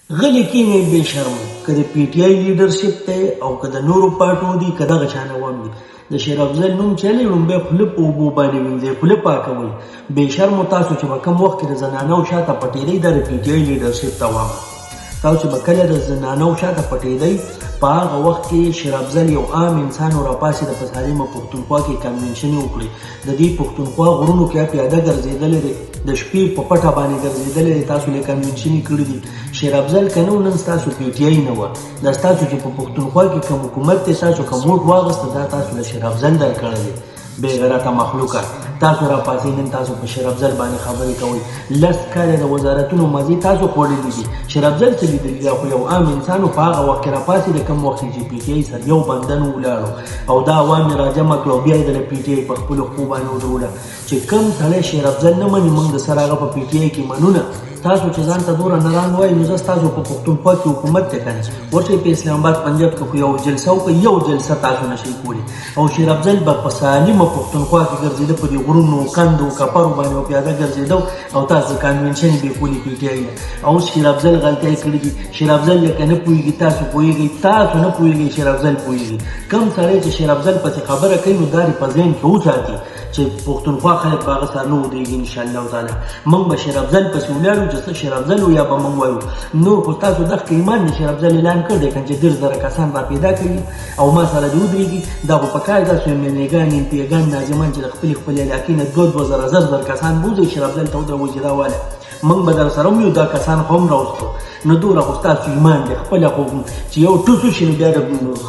غلی کېنئ بې شرمو، که د پي ټي آی لیډرشپ دی او که د نورو پارټو دي که دغه شان عوام دي، د شیر افضل نوم چې دی لومبی خوله په اوبو باندې وینځئ، خوله پاکوئ. بې شرمو تاسو چې به کوم وخت کې د زنانو شاته پټېدئ دا د پي ټي آی لیډرشپ ته وایم. تاسو چې به کله د زنانو شاته پټېدئ په هغه وخت کې شیر افضل یو عام انسان راپاسېده په سالمه پښتونخوا کې کنونشن وکړي. د دې پښتونخوا غرونو کې پیاده ګرځېدلی دی، د شپې په پټه باندې ګرځېدلی دی، تاسو له کنونشن یې کړي دي. شیر افضل که نه و نن ستاسو پي ټي آی نه وه، دا ستاسو چې په پښتونخوا کې کوم حکومت دی ستاسو کوم ووټ واغسته دا تاسو له شیر افضل درکړی دی. بې غیرته مخلوقه تاسو راپاسئ نن تاسو په شیر افضل باندې خبرې کوئ. 10 کاله د وزارتونو مزې تاسو خوړلي دي. شیر افضل څه لیدلي دا خو یو عام انسان و، په هغه وخت کې راپاسېده کوم وخت چې پي ټي آی سره یو بندن ولاړو او دا عوام یې راجمع کړه او بیا یې د پي ټي آی په خپلو خپو باندې ودروله چې کوم سړی شیر افضل نه مني موږ د سره هغه په پي ټي آی کې منونه. تاسو چې ځان ته دوره نران وایي نو زه ستاسو په پښتونخوا کې حکومت دی که نه، ورشئ په اسلام آباد پنجاب کې خو یو جلسه وکړئ، یو جلسه تاسو نشئ کولی. او شیر افضل به په سالمه پښتونخوا کې ګرځېده، په دې غرونو کندو کپرو باندې پیاده ګرځېده او تاسو کنونشن یې بېخولي پي ټي آی نه. اوس شیر افضل غلطۍ کړي دي. شیر افضل لکه نه پوهېږي، تاسو پوهېږئ، تاسو نه پوهېږئ، شیر افضل پوهېږي. کوم سړی چې شیر افضل پسې خبره کوي نو دا یې په ذهن کې وساتي چې پښتونخوا خلک په هغه سره نه ودرېږي انشاءالله تعالی. موږ به شیر افضل پسې ولاړو چې څه شیر افضل یا به موږ وایو. نور خو ستاسو دغه ایمان د شیر افضل اعلان کړی دی که چې 10,000 کسان را پیدا کوي او ما سره دې ودرېږي. دا خو په کار داسې ملنګان امپیګان ناظمان چې د خپلې علاقې نه 2,000 زر کسان بوځئ شیر افضل ته ودروئ چې دا واله موږ به در سره ویو. دا کسان خو هم راوستو نو دومره خو ستاسو ایمان دی. خپله خو چې یو ټوس وشي نو بیا د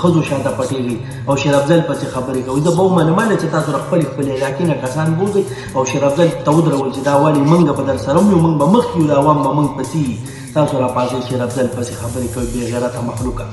ښځو شاته پټېږي او شیر افضل پسې خبرې کوي. زه به ومنم چې تاسو د خپلې علاقې نه کسان بوځئ او شیر افضل ته ودروئ چې دا ولې موږ به در سره ویو، موږ به مخکې یو، د عوام به موږ پسې. تاسو راپاسئ شیر افضل پسې خبرې کوئ بې غیرته مخلوقه.